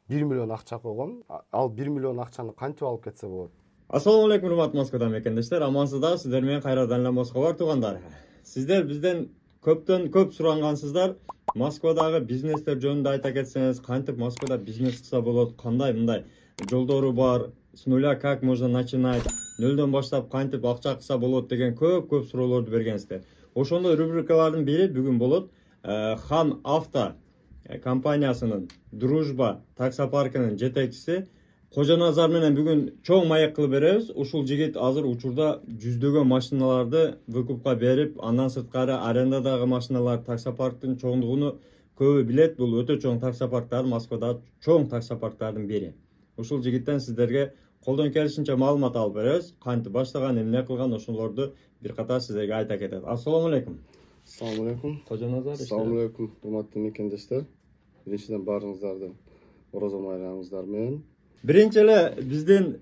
1 миллион акча койгон. Ал 1 миллион акчаны кантип алып кетсе болот? Assalomu alaykum hurmatli Moskvadan mekendeshler. Amansızlar, sizler men qayradan Moskvalar tuğanlar. Sizler bizden köp surangansızlar. Moskvadagi biznesler jönündө ayta ketsеңиz, кантип Москвада бизнес кылса болот, кандай мындай жолдору бар, с нуля как можно начинать, нөлдөн баштап кантип акча кылса болот деген көп суроолорду бергенсиздер. Ошондой рубрикалардын бири бүгүн болот. Хан Авто компаниясынын Дружба таксопаркынын жетекчиси Кожоназар менен бүгүн чоң маек кылып беребиз. Ушул жигит азыр учурда жүздөгөн машиналарды выкупка берип, андан сырткары арендадагы машиналар таксопарктын чоңдугуну көбү билет. Бул өтө чоң таксопарктар, Москвада чоң таксопарктардын бири. Ушул жигиттен сиздерге колдон келишинче маалымат алып беребиз. Кантип баштаган, эмне кылган, ошолорду бир катар сиздерге айта кетет. Ассаламу алейкум. Assalamu alaikum. Кожоназар. Assalamu alaikum. Урматтуу мекендештер. Биринчиден баарыңыздарды Орозо майрамыңыздар менен. Биринчи эле биздин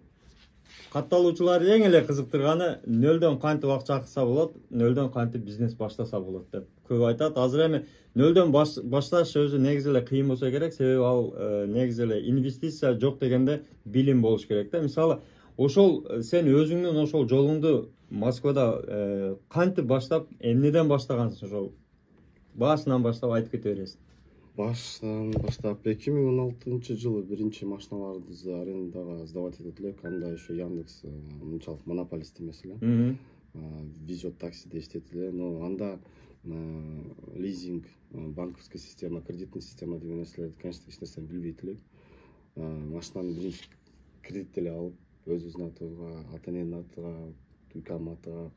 катталуучуларды эң эле кызыктырганы нөлдөн кантип акча кылса болот, нөлдөн кантип бизнес баштаса болот деп көп айтат. Азыр эми нөлдөн башташ өзү негизи эле кыйын болсо керек, себеби ал негизи эле инвестиция жок дегенде билим болуш керек да. Мисалы, ошол сен өзүңдүн ошол жолуңду Москвада кантип баштап, эмнеден баштагансың, ошол башынан баштап айтып кете бересиң. Баштан баштап 2016-жылы биринчи машиналарды арендага сдавать этет элек. Анда еще Яндекс мынчалык монополист эмес эле. Везет таксиде иштейт эле. Но анда лизинг, банковская система, кредитная система деген нерселерди, конечно, эч нерсени билбейт элек. Машинаны биринчи кредит эле алып, өзүбүздүн атыбызга, ата-эненин атына, үй-кам атына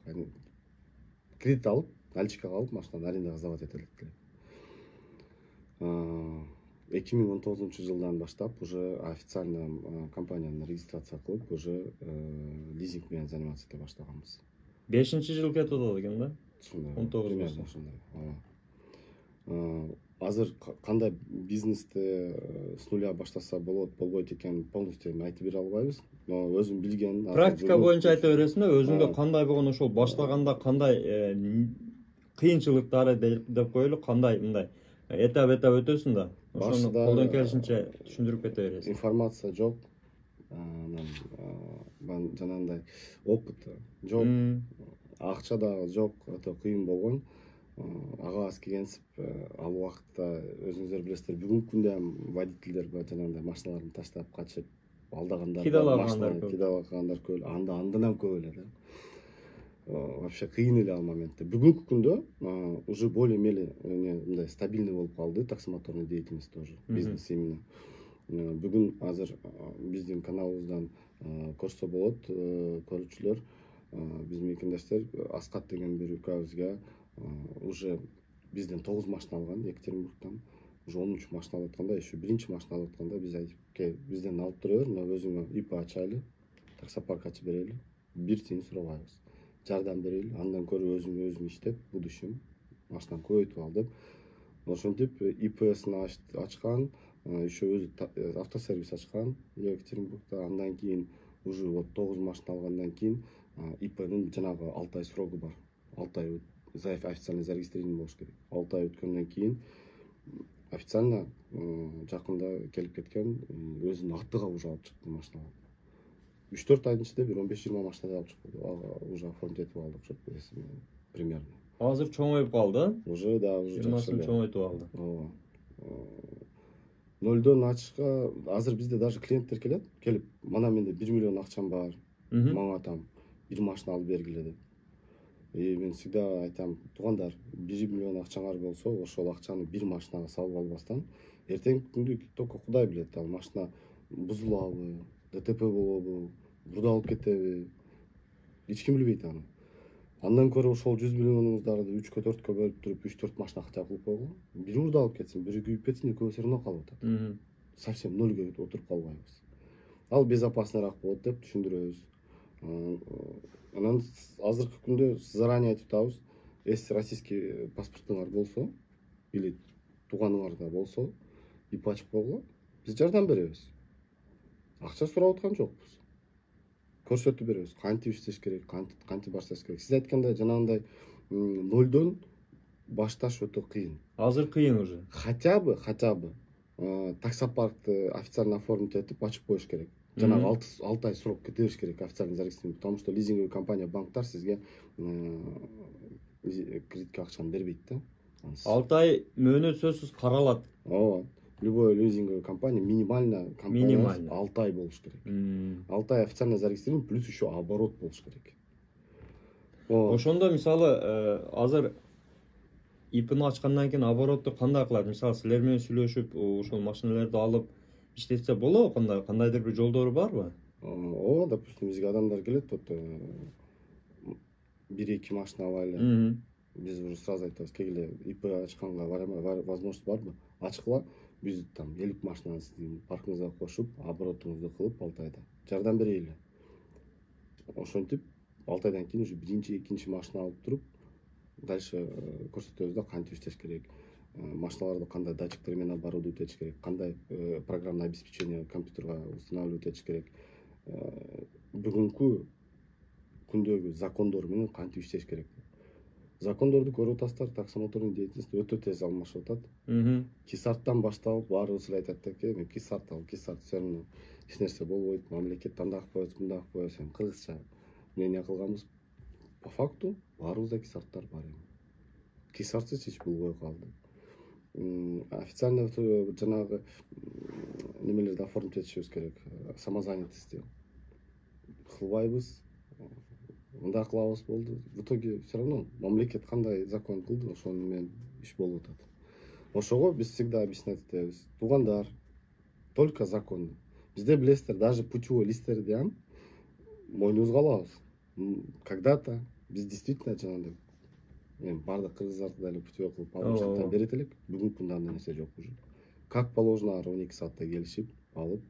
кредит алып, наличкага алып, машинаны арендага сдавать этет элек. 2019-жылдан баштап уже официально компанияны регистрация кылып, уже лизинг менен заниматься ете баштаганбыз. 5-жыл кетип атат экен да? 19 ошондой. Азыр кандай бизнести с нуля баштаса болот, болбойт экен полностью айтып бере албайбыз. Но өзүм билген практика боюнча айта бересиң да, өзүңдө кандай болгон, ошол баштаганда кандай кыйынчылыктары деп коелу, кандай мындай этап өтөсүң да, ошону колдон келишинче түшүндүрүп кете бересиң. Информация жок, жанагындай опыт жок, акча да жок, өтө кыйын болгон. Агабыз келгенсип, ал убакытта өзүңүздөр билесиздер, бүгүнкү күндө водительдер жанагындай машиналарын таштап качып алдагандар, кидалагандар көп, андан ham көп эле да. Вообще кыйын эле ал моментте. Бүгүнкү күндө уже более-менее мындай стабильный болуп калды таксомоторный деятельность тоже, бизнес именно. Бүгүн азыр биздин каналыбыздан көрсө болот, көрүүчүлөр, биздин мекендештер Аскат деген бир укабызга уже бизден 9 машина алган, Екатеринбургтан. Уже 13 машина алып атканда, еще биринчи машина алып атканда биз айтып, бизден алып тура бер, но өзүңө ИП ачайлы, таксопарк ачып берели, бир тиын сурабайбыз. Жардам берели, андан көрө өзүң иштеп, будущем машинаны көбөйтүп ал деп. Ошентип ИПсин ачкан, еще өзү автосервис ачкан Екатеринбургда. Андан кийин уже вот 9 машина алгандан кийин ИПнин жанагы 6 ай срогу бар. 6 ай официально зарегистрирован болуш керек. 6 ай өткөндөн кийин официально жакында келип кеткен, өзүнүн атыга уже алып чыкты машинаны. 3-4 айдын ичинде бир 15-20 машина алып чыкты. Уже оформить этип алдык, примерно. Азыр чоңоюп калды? Уже да, уже чоңойтуп алды. Нөлдөн ачышка азыр бизде даже клиенттер келип, мана менде 1 миллион акчам бар, мага там бир машина алып бергиле деп. Мен всегда айтам, туугандар, 1 миллион акчаңар болсо, ошол акчаны бир машинага салып албастан, эртеңки күндү только Кудай билет, ал машина бузулабы, ДТП болобу, бурдалып кетеби, эч ким билбейт аны. Андан көрө ошол 100 миллионуңуздарды 3-кө 4-кө бөлүп туруп 3-4 машина качап кылып койгула. Бири бурдалып кетсин, бири күйүп кетсин, экөө все равно калып атат. Совсем нөлгө отуруп калбайбыз. Ал безопасныйраак болот деп түшүндүрөбүз. Анан азыркы күндө заранее айтып атабыз, если российский паспортуңар болсо или тууганыңарда болсо, ИП ачып койгула, биз жардам беребиз. Акча сурап аткан жокпуз. Көрсөтүп беребиз, кантип иштеш керек, кантип башташ керек. Сиз айткандай жанагындай нөлдөн башташ өтө кыйын. Азыр кыйын уже. Хотя бы таксопаркты официально оформить этип ачып коюш керек. Жанагы 6 ай срок кете бериш керек официально зарегистрировать, потому что лизинговый компания, банктар сизге кредитке акчаны бербейт да. 6 ай мөөнөт сөзсүз каралат. Ооба. Любой лизинговый компания минимально 6 ай болуш керек. 6 ай официально зарегистрирован, плюс еще оборот болуш керек. Ошондо мисалы азыр ИПни ачкандан кийин оборотту кандай кылат? Мисалы силер менен сүйлөшүп, ошол машиналарды алып иштетсе болобу? Кандайдыр бир жолдору барбы? Ооба, допустим, бизге адамдар келет, вот 1-2 машина алайлы. Биз уже сразу айтабыз, кегиле ИП ачканга возможность барбы? Ачкыла, биз там 50 машинаны сиздин паркыңызга кошуп, оборотуңузду кылып 6 айда жардам берели. Ошентип 6 айдан кийин уже биринчи, экинчи машина алып туруп, дальше көрсөтөбүз да кантип иштеш керек. Машиналарды кандай датчиктер менен оборудовать этиш керек, кандай программное обеспечение компьютерге устанавливать этиш керек. Бүгүнкү күндөгү закондор менен кантип иштеш керек. Закондорду көрүп атасыздар, таксомотордун деятельности өтө тез алмашып атат. Кисарттан башталып баарыбыз эле айтат экен, мен кисарт ал, кисарт все равно эч нерсе болбойт, мамлекет андай кылып коет, мындай кылып коет, сен кыргызча эмне кылганбыз. По факту баарыбызда кисарттар бар эми. Кисартсыз эч болбой калды. Официально жанагы немелерди оформить этишибиз керек, самозанятости. Кылбайбыз, мындай кылабыз болду. В итоге все равно мамлекет кандай закон кылды, ошону менен иш болуп атат. Ошого биз всегда объяснять этебиз. Туугандар, только закон. Бизде билесиздер, даже путевой листтерди мойнубузга алабыз. Когда-то биз действительно жанагындай бардык кыргыздарды дали путевой кылып алып берет элек. Бүгүнкү күндө андай нерсе жок уже. Как положено, 12 саатта келишип алып,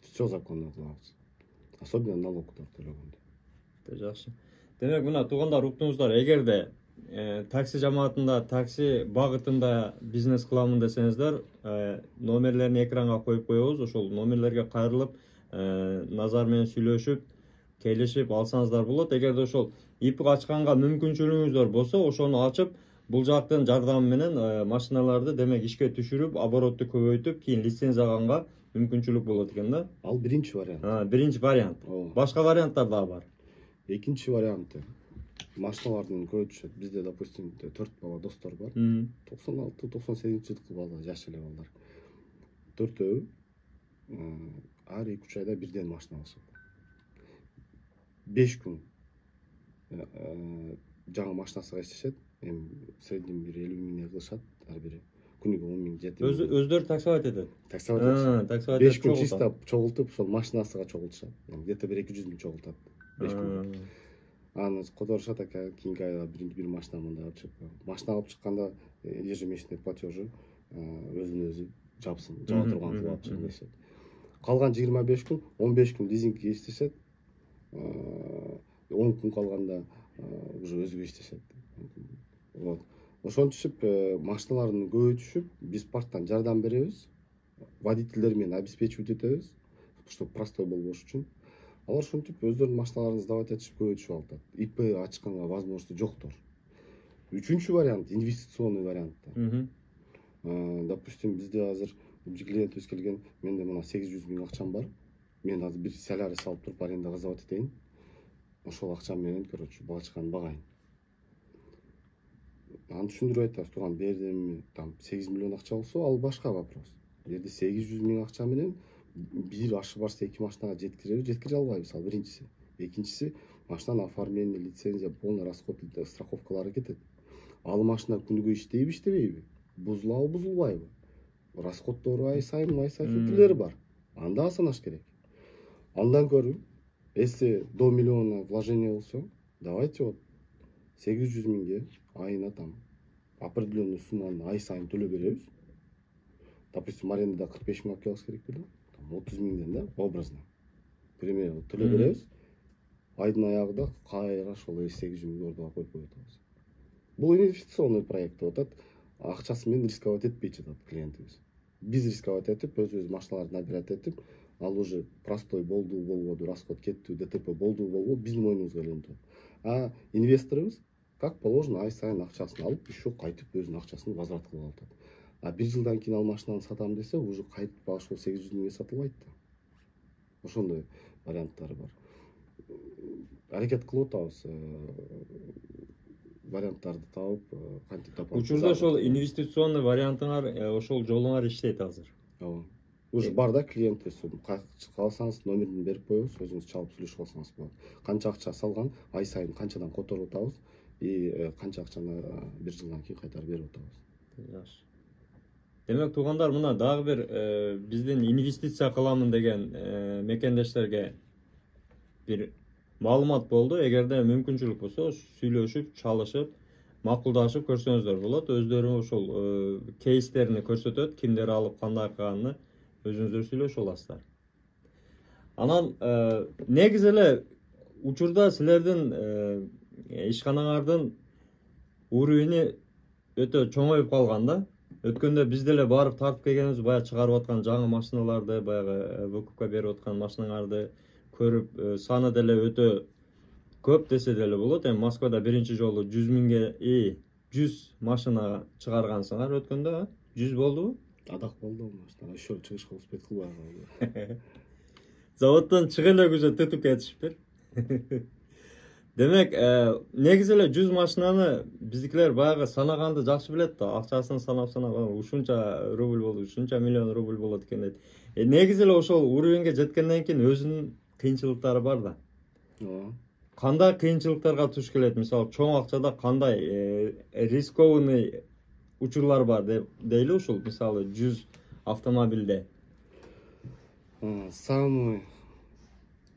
все законно кылабыз. Особенно налогдор төлөгөндө. Жакшы. Демек мына туугандар, уктуңуздар, эгерде такси жамаатында, такси багытында бизнес кыламын десеңиздер, номерлерин экранга коюп коебуз. Ошол номерлерге кайрылып, Назар менен сүйлөшүп, келишип алсаңыздар болот. Эгерде ошол ИП ачканга мүмкүнчүлүгүңүздөр болсо, ошону ачып, бул жактын жардамы менен машиналарды демек ишке түшүрүп, оборотту көбөйтүп, кийин лицензия алганга мүмкүнчүлүк болот экен да. Ал биринчи вариант. Биринчи вариант. Башка варианттар дагы бар. Экинчи варианты. Машиналардын көбүнчө бизде, допустим, 4 бала достор бар. 96-98 бала, жаш эле балдар. 4-өө ар 2-3 айда бирден машина алышат. 5 күн жаңы машинасыга иштешет. Эми средний бир 50 миңдей кылышат ар бири. Күнүгө 10 миң жети. Өздөрү таксовать этет. Таксовать этет. 5 күн чисто чогултуп, ошол машинасыга чогултушат. Где-то 1-200 миң чогултат. 5 күн. Аны которушат ака, кийинки айда бир машина мындай алып чыгып. Машина алып чыкканда ежемесячный платежы өзүнө өзү жабсын, жаба турган кылып алып чыгып дешет. Калган 25 күн, 15 күн лизингке иштешет. 10 күн калганда уже өзү иштешет. Вот. Ошентип машиналарын көбөйтүшүп, биз парктан жардам беребиз. Водительдер менен обеспечивать этебиз, чтобы простой болбош үчүн. Алар ошентип өздөрүнүн машиналарын сдавать этишип көбөйтүшүп атат. ИП ачканга возможности жоктор. Үчүнчү вариант, инвестиционный вариант. Допустим, бизде азыр бир клиентибиз келген, менде мына 800 миң акчам бар. Мен азыр бир солярис алып туруп арендага сдавать этейин. Ошол акчам менен, короче, балачканы багайын. Аны түшүндүрүп айтабыз, турган бердим, там 8 миллион акча болсо, ал башка вопрос. Жерде 800 миң акча менен бир ашы барса 2 машинага жеткире албайбыз, ал биринчиси. Экинчиси, машинанын оформление, лицензия, полный расход, страховкалары кетет. Ал машина күнүгө иштейби, иштебейби? Бузулабы, бузулбайбы? Расходдору ай сайын өтүүлөрү бар. Анда санаш керек. Андан көрүп, если до миллиона вложение болсо, давайте вот 800 миңге айына там определенный сумманы ай сайын төлөп беребиз. Допустим, арендада 45 миң алып келиш керек беле? 30 миңден да образно. Примерно төлөп беребиз. Айдын аягында кайра ошол 800 миң ордуга коюп коебуз. Бул инвестиционный проект деп атат. Акчасы менен рисковать этпей жатат клиентибиз. Биз рисковать этип, өз машиналарды набирать этип, ал уже простой болду, болбоду, расход кетти, ДТП болду, болбоду, биздин мойнубузга эле турат. А инвесторубуз как положено ай сайын акчасын алып, еще кайтып өзүнүн акчасын возврат кылып атат. А 1 жылдан кийин ал машинаны сатам десе, уже кайтып ошол 800 миңге сатылбайт да. Ошондой варианттары бар. Аракет кылып атабыз, варианттарды табып, кантип тапабыз. Учурда ошол инвестиционный вариантыңар ошол жолуңар иштейт азыр. Ооба. Уже бар да клиент, кааласаңыз номерин берип коебуз, өзүңүз чалып сүйлөшүп алсаңыз болот. Канча акча салган, ай сайын канчадан которуп атабыз, канча акчаны 1 жылдан кийин кайтарып берип атабыз. Жакшы. Демек туугандар, мына дагы бир биздин инвестиция кыламын деген мекендештерге бир маалымат болду. Эгерде мүмкүнчүлүк болсо, сүйлөшүп, чалышып, макулдашып көрсөңүздөр болот. Өздөрү ошол кейстерини көрсөтөт, кимдер алып кандай кылганын өзүңүздөр сүйлөшүп аласыздар. Анан негизи эле учурда силердин ишканаңардын уровени өтө чоңоюп калган да. Өткөндө биз деле барып тартып келгенбиз, баягы чыгарып аткан жаңы машиналарды, баягы выкупка берип аткан машиналарды көрүп, саны деле өтө көп десе деле болот. Эми Москвада биринчи жолу 100 миңге 100 машина чыгаргансыңар өткөндө, 100 болдубу? Адак болду машина, еще чыгышка успеть кылбай калды. Заводдон чыга эле күзө тутуп кетишиптир. Демек, негизи эле 100 машинаны биздикилер баягы санаганды жакшы билет да. Акчасын санап ушунча рубль болду, ушунча миллион рубль болот экен дейт. Негизи эле ошол уровеньге жеткенден кийин өзүнүн кыйынчылыктары бар да. Ооба. Кандай кыйынчылыктарга туш келет? Мисалы, чоң акчада кандай рискованный учурлар бар дейли ушул, мисалы 100 автомобилде. Самый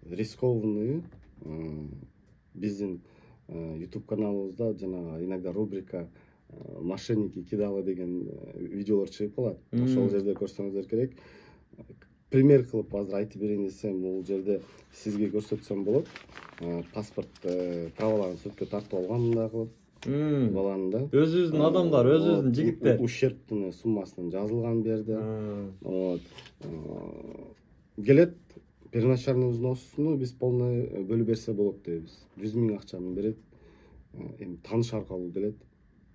рискованный биздин YouTube каналыбызда жана иногда рубрика «Мошенники кидалы» деген видеолор чыгып калат. Ошол жерде көрсөңүздөр керек. Пример кылып азыр айтып берейин десем, бул жерде сизге көрсөтсөм болот. Паспорт праваларын сөткө тартып алган мындай кылып. Баланын да. Өзүбүздүн адамдар, өзүбүздүн жигиттер. Ущербтин суммасынан жазылган берди. Вот. Келет, первоначальный взносуну биз полный бөлүп берсе болот дейбиз. 100 миң акчаны берет. Эми тааныш аркылуу келет.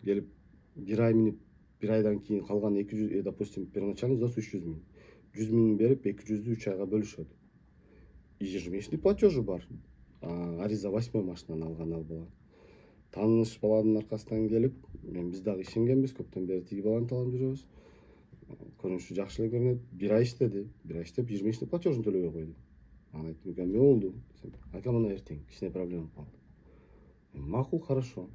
Келип 1 ай минип, 1 айдан кийин калган 200, допустим, первоначальный взнос 300 миң. 100 миң берип 200'ді 3 айга бөлүшөт. Ежемесячный платежу бар. Ариза 8 машинаны алган ал бала. Тааныш баланын аркасынан келип, биз дагы ишенгенбиз, көптөн бери тиги баланы талап жүрөбүз. Көрүнүшү жакшы эле көрүнөт. 1 ай иштеди. 1 ай иштеп ежемесячный платежун төлөбөй койду. Аны айттым, эме болду? Айка мына эртең, кичине проблема калды. Макул, хорошо.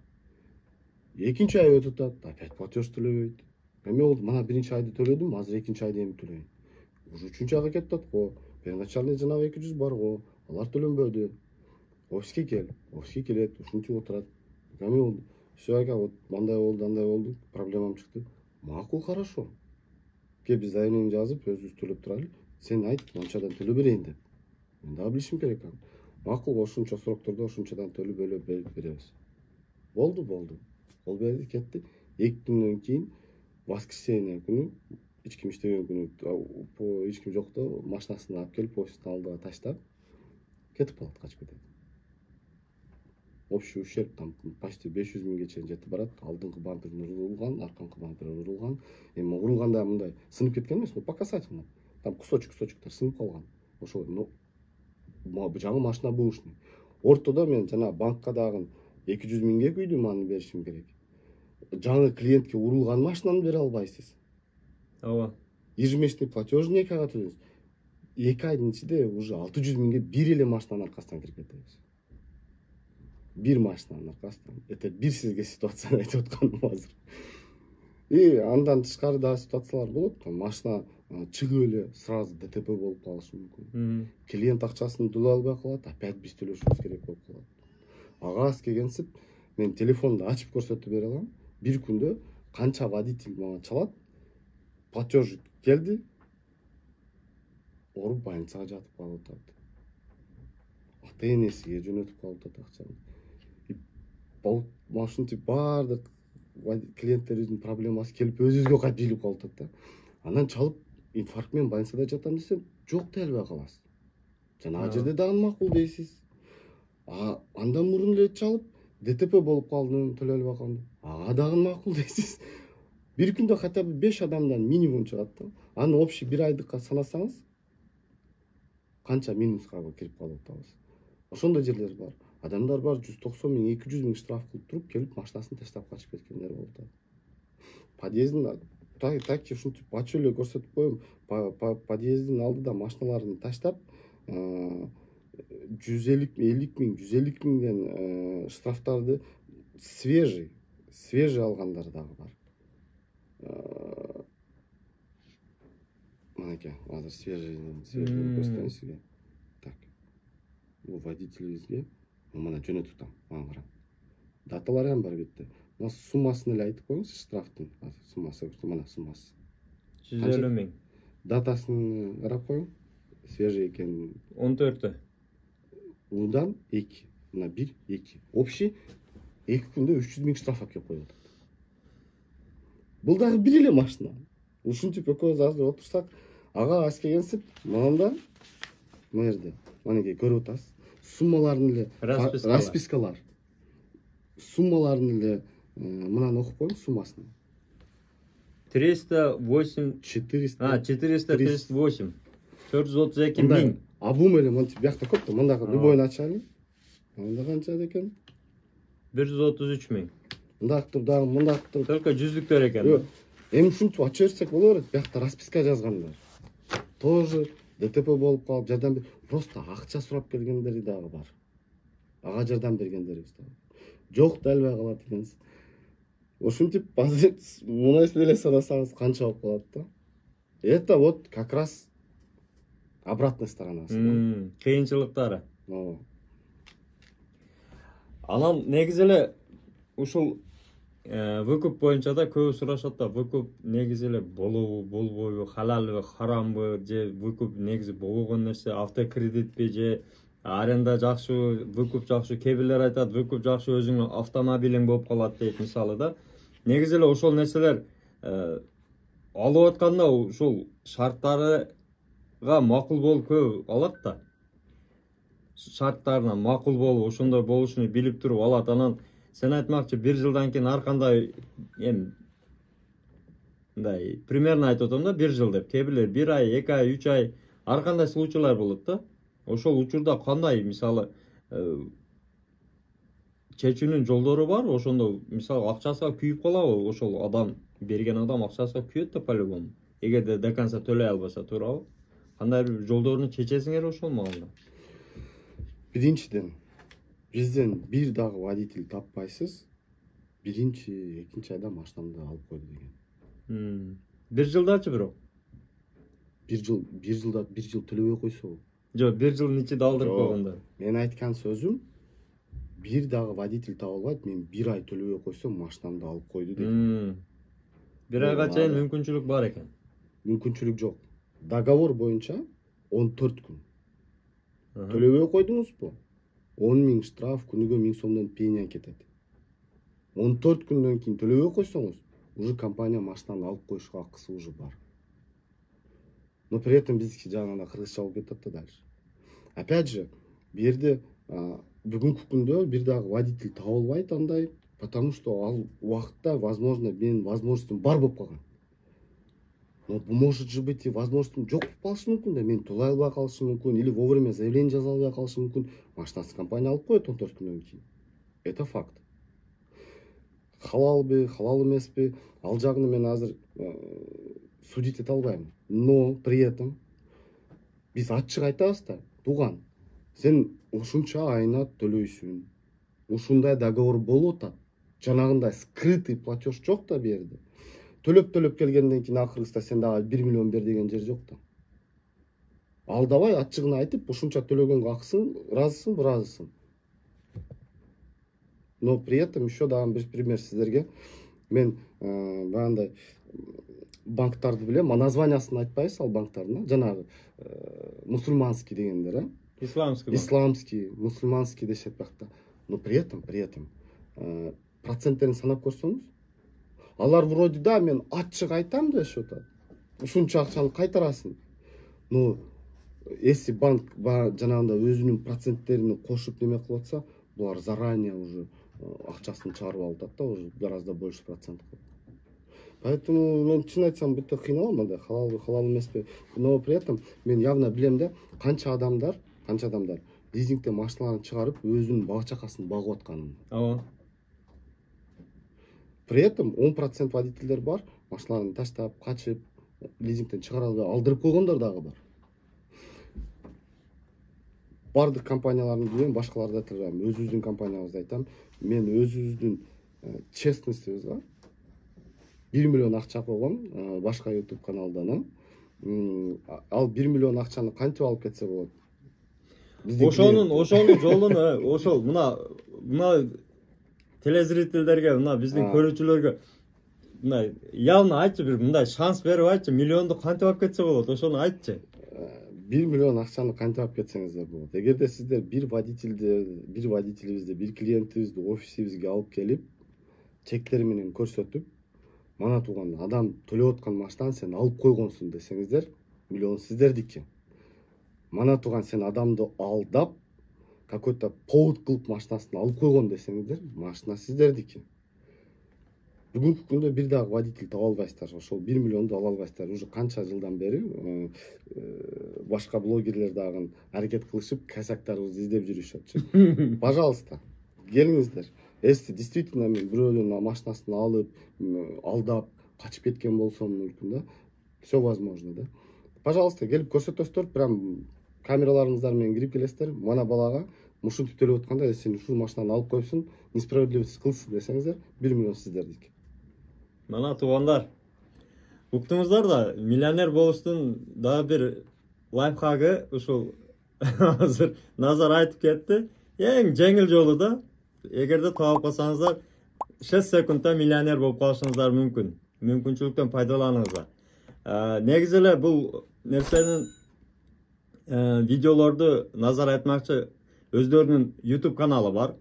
Экинчи ай өтүп атат, опять платеж төлөбөйт. Эме болду? Мына биринчи айды төлөдүм, азыр экинчи айды эми төлөйм. Уже үчүнчү айга кетип атат го. Первоначальный жанагы 200 бар го. Алар төлөнбөдү. Офиске кел. Офиске келет, ушинтип отурат. Эме болду? Все, айка, вот мындай болду, андай болду, проблемам чыкты. Макул, хорошо. Кеп биз заявление жазып, өзүбүз төлөп турайлы. Сен айт, мончадан төлөп берейин деп. Мен дагы билишим керек. Макул, ошончо сроктордо ошончодан төлөп берип беребиз. Болду. Ол берди, кетти. 2 күндөн кийин воскресенье күнү, эч ким иштеген күнү, эч ким жок да, машинасын алып келип офистин алдыга таштап кетип калат, качып кетет. Общий ущерб там почти 500 миңге чейин жетип барат. Алдыңкы бамперин урулган, арканкы бампер урулган. Эми урулганда мындай сынып кеткен эмес, по касательно. Там кусочектер сынып калган. Ошол жаңы машина бушный. Ортодо мен жана банкка дагы 200 миңге күйдүм, аны беришим керек. Жаңы клиентке урулган машинаны бере албайсыз. Ооба. Ежемесячный платежын 2 айга төлөйсүз. 2 айдын ичинде уже 600 миңге бир эле машинанын аркасынан кирип кетебиз. Бир машинанын аркасынан. Это бир сизге ситуацияны айтып атканым азыр. Андан тышкары да ситуациялар болот. Машина чыгып эле сразу ДТП болуп калышы мүмкүн. Клиент акчасын төлөй албай калат, опять биз төлөшүбүз керек болуп калат. Ага келгенсип, мен телефонду ачып көрсөтүп бере алам. Бир күндө канча водитель мага чалат, платеж келди, оруп больницага жатып калып атат. Ата-энесиге жөнөтүп калып атат акчаны. Ушинтип баардык клиенттерибиздин проблемасы келип өзүбүзгө кайтып жиилип калып атат да. Анан чалып инфаркт менен больницада жатам десем, жок дей албай каласыз. Жанагы жерде дагы макул дейсиз. Андан мурун эле чалып ДТП болуп калды, төлөй албай калдым. Ага дагы макул дейсиз. бир күндө хотя бы 5 адамдан минимум чыгат да. Аны общий бир айдыкка санасаңыз канча минуска кирип калып атабыз. Ошондой жерлер бар. Адамдар бар 190 миң, 200 миң штраф кылып туруп келип машинасын таштап качып кеткендер болуп. Подъездин так ушинтип ачып эле көрсөтүп коем. Подъездин алдыда машиналарын таштап 150 миң, 150 миңден штрафтарды свежий алгандар дагы бар. Мынакей, азыр свежий көрсөтөйүн сизге. Так. Бул водителибизге мына жөнөтүп атам, мага карап. Даталары ham бар бетте. Мына суммасын эле айтып коюңуз, штрафтын суммасы, мына суммасы. 150 миң. Датасын карап коюң. Свежий экен. 14-тө. Удан 2, мына 1, 2. Общий 2 күндө 300 миң штраф алып коюп атат. Бул дагы бир эле машина. Ушинтип экөөбүз азыр отурсак, ага аскегенсип, мында мына жерде, манеки көрүп атасыз. Суммаларын эле распискалар. Суммаларын эле мынаны окуп коюң, суммасын. 308 438 432 миң. Абум эле мынтип биякта көп да, мындагы любойну ачалы. Мында канча экен? 133 миң. Мындак тур дагы, мындак тур. Только жүздүктөр экен. Эми ушинтип ача берсек боло берет. Биякта расписка жазгандар. Тоже ДТП болуп калып, жардам просто акча сурап келгендери дагы бар. Ага жардам бергендерибиз дагы. Жок да албай калат экенсиз. Ушинтип азыр мунайсы эле санасаңыз канча болуп калат да. Это вот как раз обратная сторонасы. Кыйынчылыктары. Анан негизи эле ушул выкуп боюнча да көбү сурашат да, выкуп негизи эле болобу, болбойбу, халалбы, харамбы, же выкуп негизи болбогон нерсе, автокредитпи же аренда жакшы, выкуп жакшы. Кээ бирлер айтат, выкуп жакшы, өзүңүн автомобилиң болуп калат дейт мисалы да. Негизи эле ошол нерселер алып атканда ушул шарттарга макул болуп көбү алат да. Шарттарына макул болуп, ошондой болушун билип туруп алат. Анан сен айтмакчы, 1 жылдан кийин ар кандай эми мындай примерно айтып атам да, 1 жыл деп. Кээ бирлер 1 ай, 2 ай, 3 ай ар кандай случайлар болот да. Ошол учурда кандай мисалы чечүүнүн жолдору бар, ошондо мисалы акчасына күйүп калабы, ошол адам берген адам акчасына күйөт да по-любому. Эгерде до конца төлөй албаса, туурабы? Кандай бир жолдорун чечесиңер ошол маалда. Биринчиден, бизден бир дагы водитель таппайсыз. Биринчи, экинчи айда машинамды алып койду деген. 1 жылдачы бирок. 1 жыл төлөбөй койсо. Жок, 1 жылдын ичинде алдырып койгондор. Мен айткан сөзүм, бир дагы водитель табылбайт, мен 1 ай төлөбөй койсом машинамды алып койду деген. 1 айга чейин мүмкүнчүлүк бар экен. Мүмкүнчүлүк жок. Договор боюнча 14 күн. Төлөбөй койдуңузбу? 10 миң штраф, күнүгө 1000 сомдон пеня кетет. 14 күндөн кийин төлөбөй койсоңуз, уже компания машинаны алып коюшка акысы уже бар. Но при этом биздики жанагындай кыргызча болуп кетет да дальше. Опять же, бу жерде бүгүнкү күндө бир дагы водитель табылбайт андай, потому что ал убакытта возможно менин возможностум бар болуп калган. Но может же быть и возможностум жок болуп калышы мүмкүн да, мен төлөй албай калышым мүмкүн, или вовремя заявление жаза албай калышым мүмкүн. Машинасын компания алып коет 14 күндөн кийин. Это факт. Халалбы, халал эмеспи, ал жагын мен азыр судить эте албайм. Но при этом биз ачык айтабыз да, тууган, сен ушунча айына төлөйсүң. Ушундай договор болуп атат. Жанагындай скрытый платеж жок да бу жерде. Төлөп келгенден кийин акыркыста сен дагы 1 миллион бер деген жер жок да. Ал давай ачыгын айтып, ушунча төлөгөнгө акысын, ыраазысың. Но при этом еще дагы бир пример сиздерге. Мен баягындай банктарды билем, названиясын айтпайсыз ал банктардын, жанагы мусульманский дегендер, исламский, мусульманский дешет бакта. Но при этом проценттерин санап көрсөңүз, алар вроде да мен ачык айтам дешип атат. Ушунча акчаны кайтарасың. Но если банк жанагындай өзүнүн проценттерин кошуп неме кылып атса, булар заранее уже акчасын чыгарып алып атат да, уже гораздо больше процент. Поэтому мен чын айтсам бүйтіп кыйналам анда халал эмеспи. Но при этом мен явно билем да канча адамдар лизингден машиналарын чыгарып өзүнүн бала чакасын багып атканын. Ооба. При этом 10% водительдер бар, машиналарын таштап, качып, лизингден чыгара албай алдырып койгондор дагы бар. Бардык компанияларды билем, башкаларды айтып жатам, өзүбүздүн компаниябызды айтам. Мен өзүбүздүн честностьбизге 1 миллион акча койгом башка YouTube каналдан. Ал 1 миллион акчаны кантип алып кетсе болот? Ошонун жолун ошол мына телезрительдерге, мына биздин көрүүчүлөргө мына явно айтчы, бир мындай шанс берип айтчы, миллионду кантип алып кетсе болот? Ошону айтчы. 1 миллион акчаны кантип алып кетсеңиздер болот. Эгерде сиздер бир водителибизди, бир клиентибизди офисибизге алып келип, чектери менен көрсөтүп, мана туган адам төлөп аткан машинаны сен алып койгонсуң десеңиздер, миллион сиздердики. Мана туган сен адамды алдап, какой-то повод кылып машинасын алып койгон десеңиздер, машина сиздердики. Бүгүнкү күндө бир дагы водитель таба албайсыздар. Ошол 1 миллионду ала албайсыздар. Уже канча жылдан бери башка блогерлер дагы аракет кылышып, косяктарыбызды издеп жүрүшөтчү. Пожалуйста, келиңиздер. Если действительно мен бирөөнүн машинасын алып, алдап, качып кеткен болсом мүмкүн да, все возможно да. Пожалуйста, келип көрсөтөсүздөр, прям камераларыңыздар менен кирип келесиздер. Мана балага мушинтип төлөп атканда, сен ушул машинаны алып койсуң, несправедливость кылсын десеңиздер, 1 миллион сиздердики. Мана туугандар, уктуңуздар да, миллионер болуштун дагы бир лайфхагы ушул азыр Назар айтып кетти. Эң жеңил жолу да, эгерде таап калсаңыздар, 6 секундта миллионер болуп калышыңыздар мүмкүн. Мүмкүнчүлүктөн пайдаланыңыздар. Негизи эле бул нерсенин видеолорду Назар айтмакчы, өздөрүнүн YouTube каналы бар.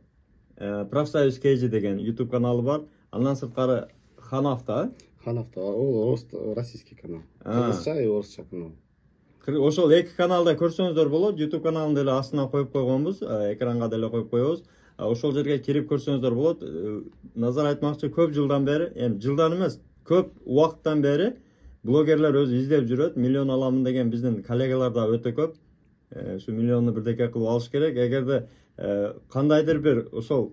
Профсоюз KG деген YouTube каналы бар. Андан сырткары Ханавта, ол российский канал. Кыргызча и орусча канал. Ошол эки каналда көрсөңүздөр болот. YouTube каналын деле астына коюп койгонбуз, экранга деле коюп коебуз. Ошол жерге кирип көрсөңүздөр болот. Назар айтмакчы, көп жылдан бери, жылдан эмес, көп убакыттан бери блогерлер өзү издеп жүрөт. Миллион аламын деген биздин коллегалар да өтө көп. Ушу миллионду бирдеке кылып алыш керек. Эгерде кандайдыр бир ошол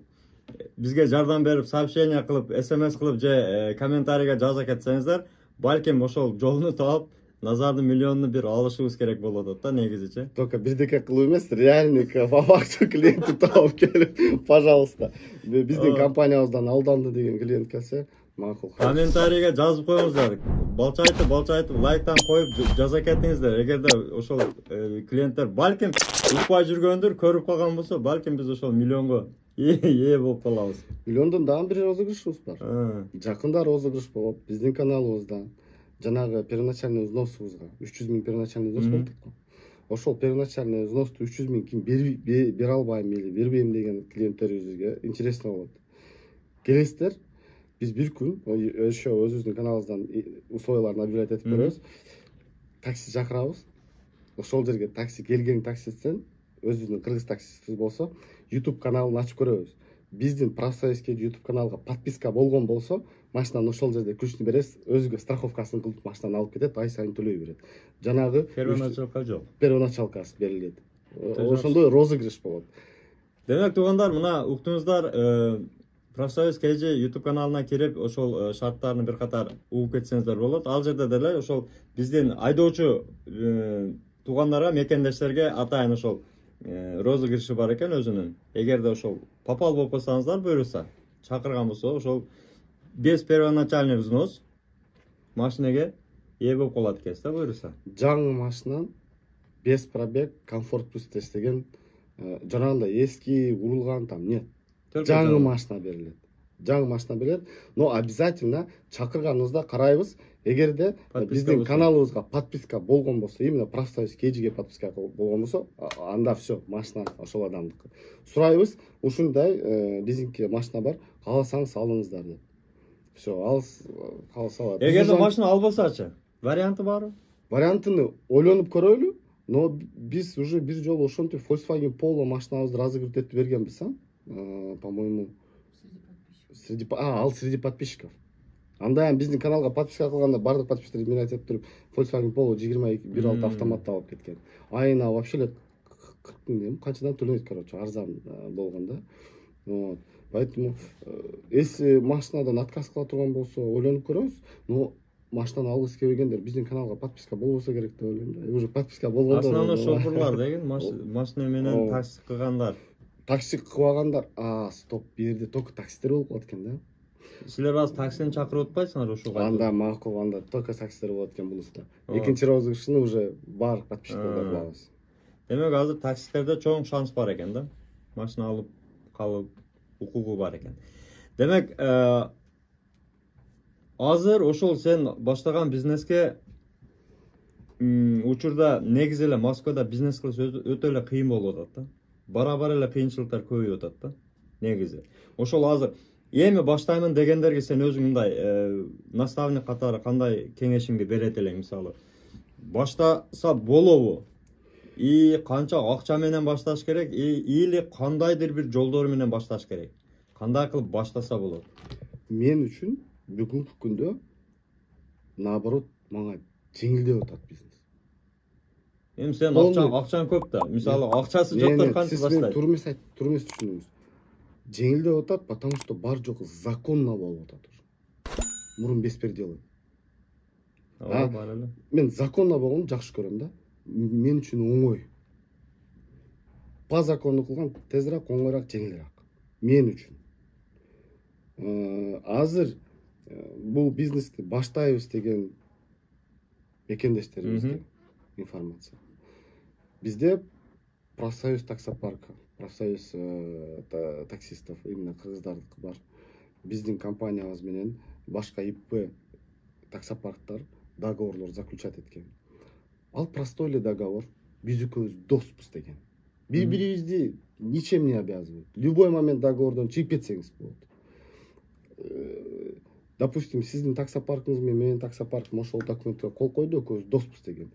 бизге жардам берип, сообщение кылып, SMS кылып же комментарийге жаза кетсеңиздер, балким ошол жолуну таап, Назардын миллионну бир алышыбыз керек болот да, негизичи. Только бирдеке кылуу эмес, реальный по факту клиентти таап келип, пожалуйста. Биздин компаниябыздан алданды деген клиент келсе, макул. Комментарийге жазып коюңуздар. Балчайтып, лайктан коюп жаза кетиңиздер. Эгерде ошол клиенттер балким укпай жүргөндүр, көрүп калган болсо, балким биз ошол миллионго ээ болуп калабыз. Миллиондон дагы бир розыгрышыбыз бар. Жакында розыгрыш болот биздин каналыбызда. Жанагы первоначальный взносубузга 300 000 первоначальный взнос болуп го. Ошол первоначальный взносту 300 000 ким бере албайм или бербейм деген клиенттерибизге интересно болот. Келесиздер, биз бир күн ошо өзүбүздүн каналыбыздан условияларын объявлять этип беребиз. Такси чакырабыз. Ошол жерге такси келген таксистен өзүбүздүн кыргыз таксистибиз болсо, YouTube каналын ачып көрөбүз. Биздин профсоюзге YouTube каналга подписка болгон болсо, машинаны ошол жерде күчүнө бересиз, өзүгө страховкасын кылып машинаны алып кетет, ай сайын төлөй берет. Жанагы первоначалка жок. Первоначалкасы берилет. Ошондой розыгрыш болот. Демек туугандар, мына уктуңуздар, профсоюз KG YouTube каналына кирип, ошол шарттарын бир катар угуп кетсеңиздер болот. Ал жерде деле ошол биздин айдоочу туугандарга, мекендештерге атайын ошол розыгрышы бар экен өзүнүн. Эгерде ошол попал болуп калсаңыздар, буюрса чакырган болсо, ошол без первоначальный взнос машинеге ээ болуп калат экенсиз да, буюрса. Жаңы машинан без пробег, комфорт плюс тест деген жанагындай эски, урулган там нет. Жаңы машина берилет. Но обязательно чакырганыңызда карайбыз. Эгерде биздин каналыбызга подписка болгон болсо, именно профсоюз KGге подписка болгон болсо, анда все, машина ошол адамдыкы. Сурайбыз, ушундай лизингке машина бар, кааласаңыз алыңыздар деп. Все, кааласа алат. Эгерде машина албасачы, варианты барбы? Вариантын ойлонуп көрөлү, но биз уже бир жолу ошентип Volkswagen Polo машинабызды разыграть этип бергенбиз, по-моему, среди подписчиков. Анда биздин каналга подписка кылганда бардык подписчиктер мен айтып туруп Volkswagen Polo 22 автоматты алып кеткен. Айына вообще эле 40 миң канчадан төлөйт, короче, арзан болгон да. Вот. Поэтому если машинадан отказ кыла турган болсо ойлонуп көрөбүз. Но машинаны алгысы келбегендер биздин каналга подписка болбосо керек деп ойлойм да. Уже подписка болгондор. Основной шоферлар деген машина менен такси кылгандар. Такси кылгандар, стоп, бу жерде только таксистер болуп калат экен да. Силер азыр таксини чакырып атпайсыңар ушуга? Анда макул, анда только таксистер болот экен бунусуна. Экинчи розыгрышны уже баардык подписчиктер кылабыз. Демек азыр таксисттерде чоң шанс бар экен да. Машина алып калып укугу бар экен. Демек, азыр ошол сен баштаган бизнеске учурда негизи эле Москвада бизнес кылыш өтө эле кыйын болуп атат да. Бара-бара эле кыйынчылыктар көбөйүп атат да. Негизи. Ошол азыр эми баштаймын дегендерге сен өзүң мындай наставник катары кандай кеңешиңди берет элең, мисалы? Баштаса болобу? Канча акча менен башташ керек, или кандайдыр бир жолдор менен башташ керек? Кандай кылып баштаса болот? Мен үчүн бүгүнкү күндө наоборот мага жеңилдеп атат бизнес. Эми сен акчаң көп да. Мисалы, акчасы жоктор кантип баштайт? Турмес түшүнүңүз. Жеңилдеп атат, потому что бар жок законно болуп атат. Мурун беспредел. Бар эле. Мен законно болгону жакшы көрөм да. Мен үчүн оңой. По закону кылган тезирээк, оңойраак, жеңилирээк. Мен үчүн. Азыр бул бизнести баштайбыз деген мекендештерибизге информация. Бизде профсоюз таксопарка, профсоюз таксистов, именно кыргыздардыкы бар. Биздин компаниябыз менен башка ИП таксопарктар договорлор заключать эткен. Ал простой эле договор. Биз экөөбүз доспуз деген. Бири-бирибизди ничем не обязывает. Любой момент договордон чыгып кетсеңиз болот. Допустим, сиздин таксопаркыңыз менен таксопаркым ошол документке кол койду, экөөбүз доспуз деген.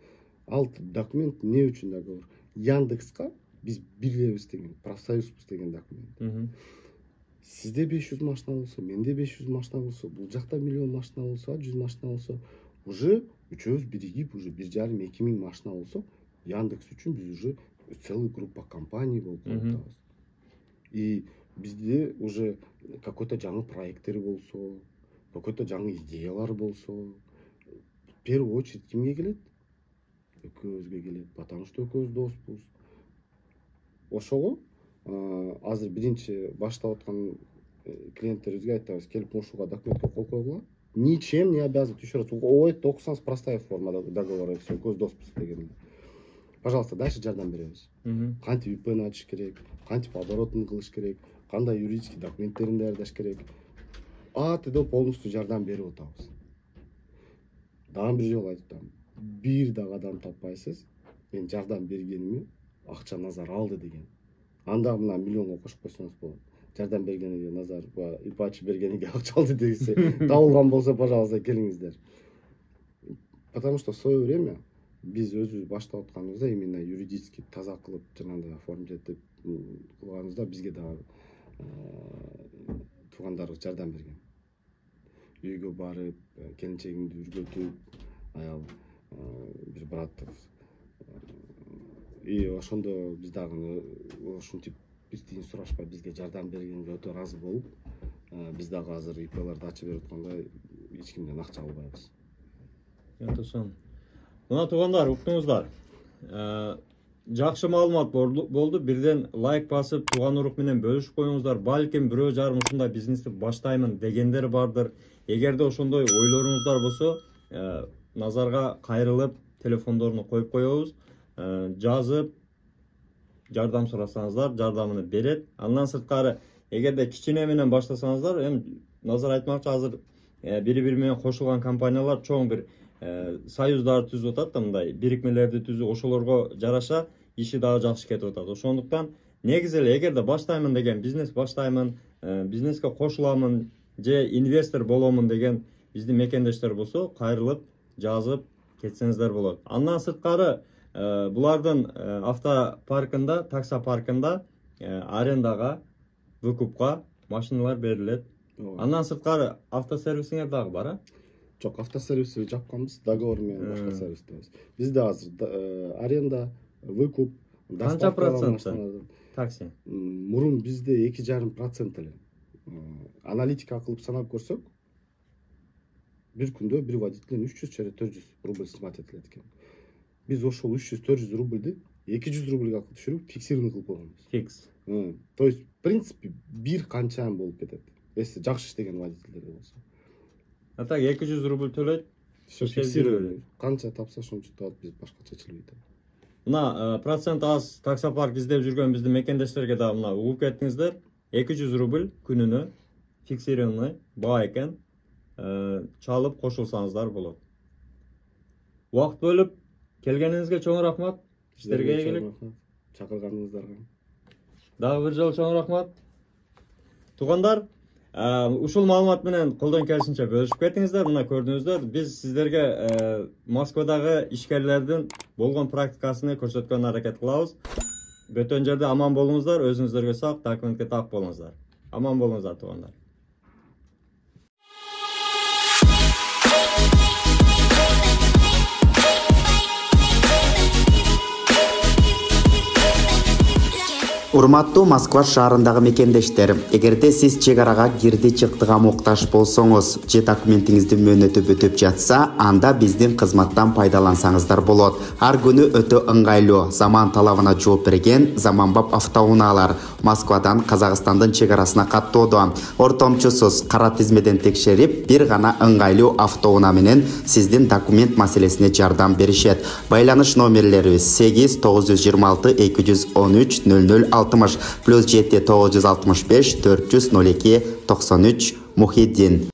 Ал документ не үчүн договор? Яндекска биз биргебиз деген, профсоюзбуз деген документ. Сизде 500 машина болсо, менде 500 машина болсо, бул жакта миллион машина болсо, 100 машина болсо, уже үчөөбүз биригип уже 1,5-2 миң машина болсо, Яндекс үчүн биз уже целый группа компаний болуп калабыз. И бизде уже какой-то жаңы проекттер болсо, какой-то жаңы идеялар болсо, в первую очередь кимге келет? Экөөбүзгө келет, потому что экөөбүз доспуз. Ошого азыр биринчи баштап аткан клиенттерибизге айтабыз, келип ушуга документке кол койгула. Ничем не обязан. Еще раз, окусаңыз простая форма договора, все, экөөбүз доспуз деген. Пожалуйста, дальше жардам беребиз. Кантип ИПны ачыш керек, кантип оборотун кылыш керек, кандай юридический документтерин даярдаш керек. АТД полностью жардам берип атабыз. Дагы бир жолу айтып атам. Бир дагы адам таппайсыз, мен жардам бергениме акча назар алды деген. Анда мына миллионго кошуп койсоңуз болот. Жардам бергениге назар, ипачы бергениге акча алды десе, табылган болсо, пожалуйста, келиңиздер. Потому что в свое время биз өзүбүз баштап атканыбызда именно юридически таза кылып, жанагындай оформить этип кылганыбызда бизге дагы туугандарыбыз жардам берген. Үйгө барып, келинчегимди үргөтүп, аял бир братыбыз. И ошондо биз дагы ушинтип бир тиын сурашпай бизге жардам бергенге өтө ыраазы болуп, биз дагы азыр ИПлерди ачып берип атканда эч кимден акча албайбыз. Ятышан. Мына туугандар, уктуңуздар. Жакшы маалымат болду. Бирден лайк басып, тууган урук менен бөлүшүп коюңуздар. Балким бирөө жарым ушундай бизнести баштаймын дегендер бардыр. Эгерде ошондой ойлоруңуздар болсо, назарга кайрылып, телефондоруну коюп коебуз. Жазып, жардам сурасаңыздар, жардамын берет. Андан сырткары, эгерде кичине менен баштасаңыздар, эми назар айтмакчы, азыр бири-бири менен кошулган компаниялар чоң бир союздар түзүп атат да, мындай бирикмелерди түзүп, ошолорго жараша иши дагы жакшы кетип атат. Ошондуктан негизи эле эгерде баштаймын деген, бизнес баштаймын, бизнеске кошуламын же инвестор боломун деген биздин мекендештер болсо, кайрылып, жазып кетсеңиздер болот. Андан сырткары, булардын автопаркында, таксопаркында арендага, выкупка машиналар берилет. Андан сырткары автосервисиңер дагы бар, а? Жок, автосервисти жапканбыз, договор менен башка сервистебиз. Бизде азыр аренда, выкуп, Канча процент такси? Мурун бизде 2,5% эле. Аналитика кылып санап көрсөк, бир күндө бир водителден 300-400 рубль сымат этилет экен. Биз ошол 300-400 рубльди 200 рубльга түшүрүп фиксированный кылып койгонбуз. Фикс. То есть, в принципе, бир канчаан болуп кетет. Если жакшы иштеген водителдер болсо. А так 200 рубль төлөйт. Фиксированный. Канча тапса ошончо табат, биз башкача чечилбейт. Мына процент аз таксопарк издеп жүргөн биздин мекендештерге да мына угуп кеттиңиздер. 200 рубль күнүнө фиксированный баа экен. Чалып кошулсаңыздар болот. Убакыт бөлүп келгениңизге чоң рахмат. Иштерге ийгилик. Чакырганыңыздарга. Дагы бир жолу чоң рахмат. Туугандар, ушул маалымат менен колдон келишинче бөлүшүп кеттиңиздер. Мына көрдүңүздөр, биз сиздерге Москвадагы ишкерлердин болгон практикасын көрсөткөнгө аракет кылабыз. Бөтөн жерде аман болуңуздар, өзүңүздөргө сак, документке так болуңуздар. Аман болуңуздар, туугандар. Урматтуу Москва шаарындагы мекендештер, эгерде сиз чек арага кирди чыктыга муктаж болсоңуз, же документиңиздин мөөнөтү бүтүп жатса, анда биздин кызматтан пайдалансаңыздар болот. Ар күнү өтө ыңгайлуу, заман талабына жооп берген заманбап автоунаалар Москвадан Казакстандын чек арасына каттоодо. Ортомчусуз кара тизмеден текшерип, бир гана ыңгайлуу автоунаа менен сиздин документ маселесине жардам беришет. Байланыш номерлерибиз 8 926 213 00 +7 965 402 93 Мухиддин.